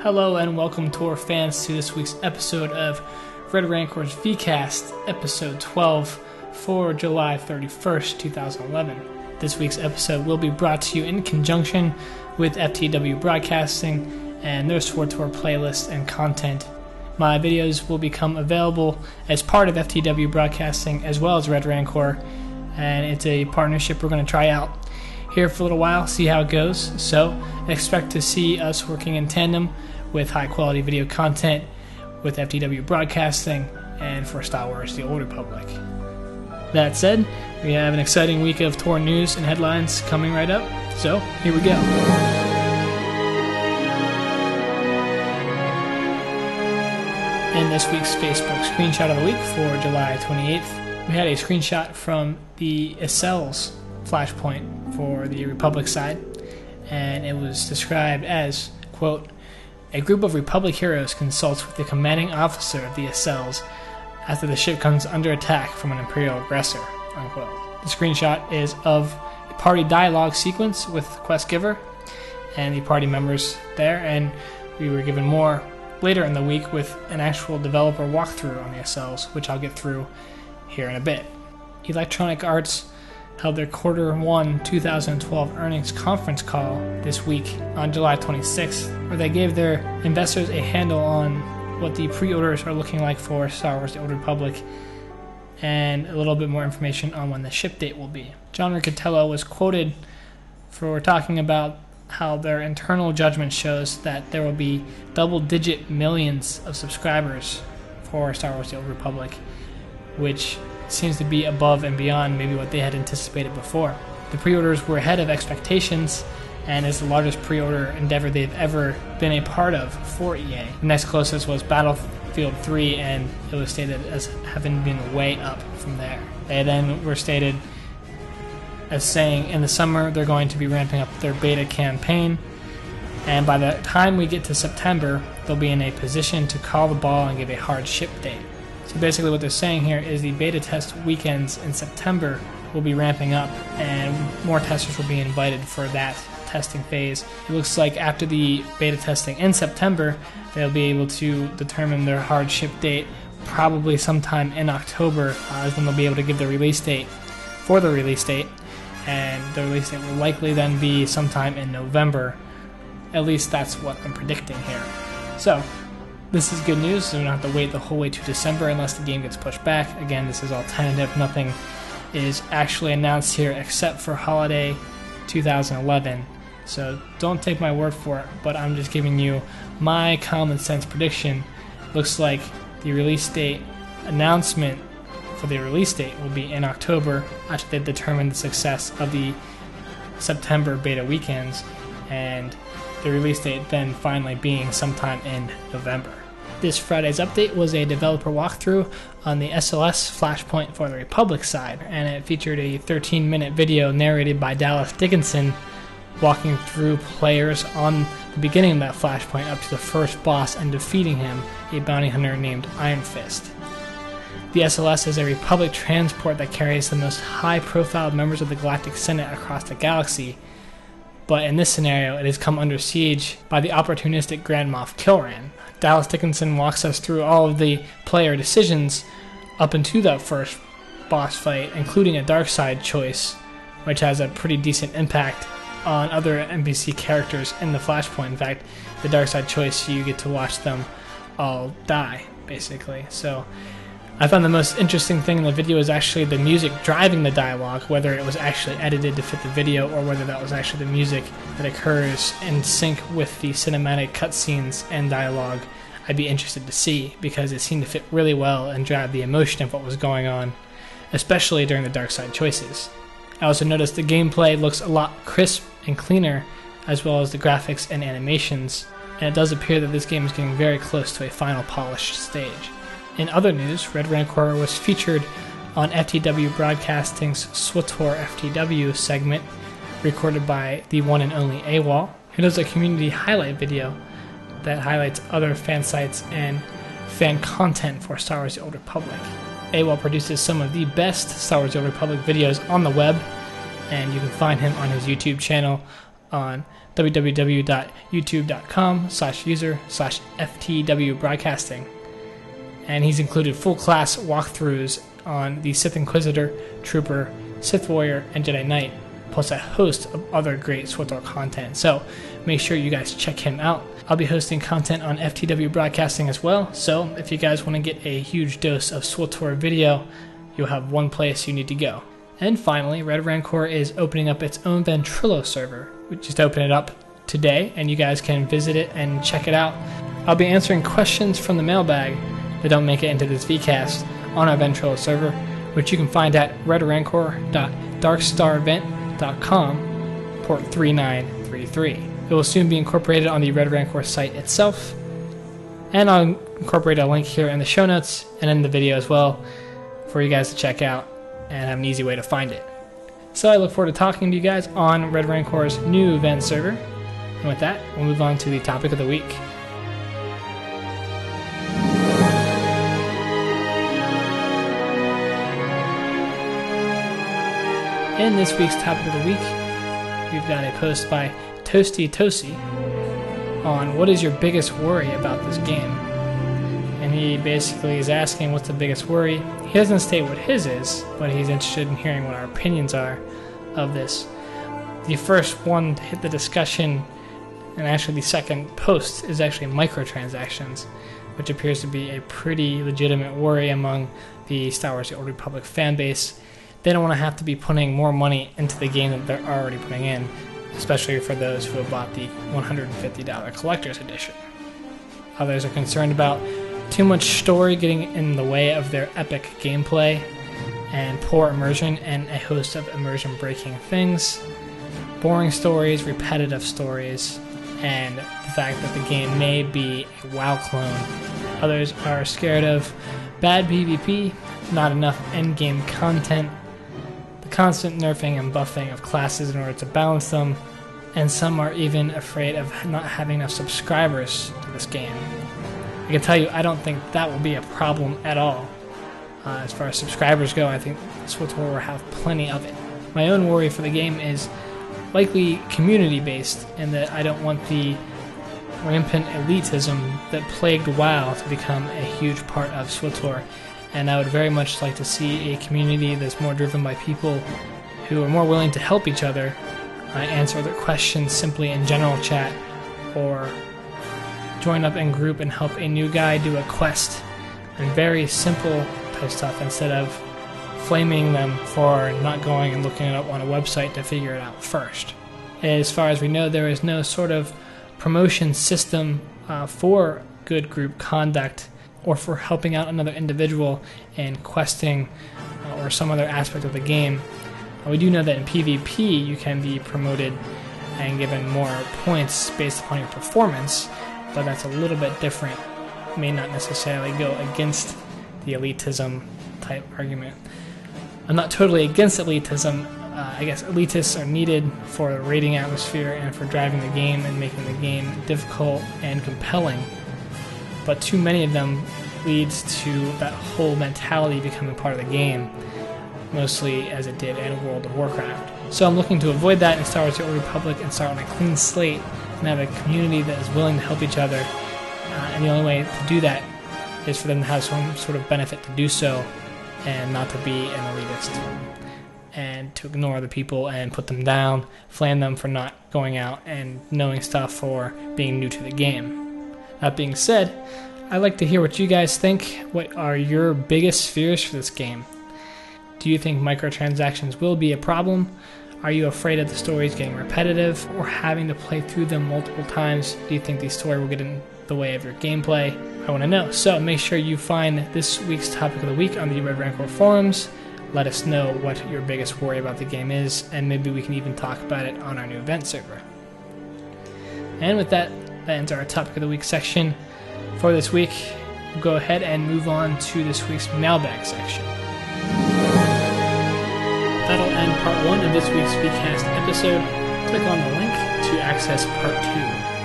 Hello and welcome TOR fans to this week's episode of Red Rancor's VCast, episode 12 for July 31st, 2011. This week's episode will be brought to you in conjunction with FTW Broadcasting and their SWTOR playlist and content. My videos will become available as part of FTW Broadcasting as well as Red Rancor, and it's a partnership we're going to try out here for a little while, see how it goes. So expect to see us working in tandem with high quality video content with FTW Broadcasting and for Star Wars The Old Republic. That said, we have an exciting week of TOR news and headlines coming right up, so here we go. In this week's Facebook screenshot of the week for July 28th, we had a screenshot from the Esseles Flashpoint for the Republic side, and it was described as, quote, "A group of Republic heroes consults with the commanding officer of the Esseles after the ship comes under attack from an Imperial aggressor," unquote. The screenshot is of a party dialogue sequence with Quest Giver and the party members there, and we were given more later in the week with an actual developer walkthrough on the Esseles, which I'll get through here in a bit. Electronic Arts held their Q1 2012 earnings conference call this week on July 26th, where they gave their investors a handle on what the pre-orders are looking like for Star Wars The Old Republic and a little bit more information on when the ship date will be. John Riccitiello was quoted for talking about how their internal judgment shows that there will be double-digit millions of subscribers for Star Wars The Old Republic, which seems to be above and beyond maybe what they had anticipated before. The pre-orders were ahead of expectations and is the largest pre-order endeavor they've ever been a part of for EA. The next closest was Battlefield 3, and it was stated as having been way up from there. They then were stated as saying in the summer they're going to be ramping up their beta campaign, and by the time we get to September, they'll be in a position to call the ball and give a hard ship date. So basically what they're saying here is the beta test weekends in September will be ramping up and more testers will be invited for that testing phase. It looks like after the beta testing in September, they'll be able to determine their hard ship date probably sometime in October, then they'll be able to give the release date for the release date, and the release date will likely then be sometime in November. At least that's what I'm predicting here. So this is good news, so we don't have to wait the whole way to December unless the game gets pushed back. Again, this is all tentative. Nothing is actually announced here except for Holiday 2011. So don't take my word for it, but I'm just giving you my common sense prediction. Looks like the release date announcement for the release date will be in October after they've determined the success of the September beta weekends, and the release date then finally being sometime in November. This Friday's update was a developer walkthrough on the Esseles Flashpoint for the Republic side, and it featured a 13-minute video narrated by Dallas Dickinson walking through players on the beginning of that Flashpoint up to the first boss and defeating him, a bounty hunter named Ironfist. The Esseles is a Republic transport that carries the most high-profile members of the Galactic Senate across the galaxy, but in this scenario, it has come under siege by the opportunistic Grand Moff Kilran. Dallas Dickinson walks us through all of the player decisions up into that first boss fight, including a dark side choice, which has a pretty decent impact on other NPC characters in the Flashpoint. In fact, the dark side choice, you get to watch them all die, basically. So I found the most interesting thing in the video is actually the music driving the dialogue, whether it was actually edited to fit the video or whether that was actually the music that occurs in sync with the cinematic cutscenes and dialogue. I'd be interested to see, because it seemed to fit really well and drive the emotion of what was going on, especially during the dark side choices. I also noticed the gameplay looks a lot crisp and cleaner, as well as the graphics and animations, and it does appear that this game is getting very close to a final polished stage. In other news, Red Rancor was featured on FTW Broadcasting's SWTOR FTW segment, recorded by the one and only AWOL. It is a community highlight video that highlights other fan sites and fan content for Star Wars The Old Republic. AWOL produces some of the best Star Wars The Old Republic videos on the web, and you can find him on his YouTube channel on www.youtube.com/user/FTWBROADCASTING. And he's included full class walkthroughs on the Sith Inquisitor, Trooper, Sith Warrior, and Jedi Knight, plus a host of other great SWTOR content. So make sure you guys check him out. I'll be hosting content on FTW Broadcasting as well, so if you guys want to get a huge dose of SWTOR video, you'll have one place you need to go. And finally, Red Rancor is opening up its own Ventrilo server. We just opened it up today, and you guys can visit it and check it out. I'll be answering questions from the mailbag that don't make it into this VCast on our Ventrilo server, which you can find at redrancor.darkstarvent.com, port 3933. It will soon be incorporated on the Red Rancor site itself, and I'll incorporate a link here in the show notes and in the video as well for you guys to check out and have an easy way to find it. So I look forward to talking to you guys on Red Rancor's new event server. And with that, we'll move on to the topic of the week. In this week's topic of the week, we've got a post by Toasty Tosi on what is your biggest worry about this game. And he basically is asking what's the biggest worry. He doesn't state what his is, but he's interested in hearing what our opinions are of this. The first one to hit the discussion, and actually the second post, is actually microtransactions, which appears to be a pretty legitimate worry among the Star Wars: The Old Republic fan base. They don't want to have to be putting more money into the game that they're already putting in, especially for those who have bought the $150 Collector's Edition. Others are concerned about too much story getting in the way of their epic gameplay, and poor immersion and a host of immersion-breaking things, boring stories, repetitive stories, and the fact that the game may be a WoW clone. Others are scared of bad PvP, not enough endgame content, the constant nerfing and buffing of classes in order to balance them, and some are even afraid of not having enough subscribers to this game. I can tell you, I don't think that will be a problem at all. As far as subscribers go, I think SWTOR will have plenty of it. My own worry for the game is likely community-based, in that I don't want the rampant elitism that plagued WoW to become a huge part of SWTOR, and I would very much like to see a community that's more driven by people who are more willing to help each other, answer their questions simply in general chat, or join up in group and help a new guy do a quest, and very simple type stuff instead of flaming them for not going and looking it up on a website to figure it out first. As far as we know, there is no sort of promotion system for good group conduct or for helping out another individual in questing or some other aspect of the game. We do know that in PvP you can be promoted and given more points based upon your performance, but that's a little bit different. May not necessarily go against the elitism type argument. I'm not totally against elitism. I guess elitists are needed for the raiding atmosphere and for driving the game and making the game difficult and compelling, but too many of them leads to that whole mentality becoming part of the game, mostly as it did in World of Warcraft. So I'm looking to avoid that in Star Wars: The Old Republic and start on a clean slate and have a community that is willing to help each other, and the only way to do that is for them to have some sort of benefit to do so, and not to be an elitist, and to ignore the people and put them down, flame them for not going out and knowing stuff or being new to the game. That being said, I'd like to hear what you guys think. What are your biggest fears for this game? Do you think microtransactions will be a problem? Are you afraid of the stories getting repetitive or having to play through them multiple times? Do you think the story will get in the way of your gameplay? I want to know. So make sure you find this week's topic of the week on the Red Rancor forums. Let us know what your biggest worry about the game is, and maybe we can even talk about it on our new event server. And with that, that ends our topic of the week section. For this week, we'll go ahead and move on to this week's mailbag section. That'll end part 1 of this week's VCast episode. Click on the link to access part 2.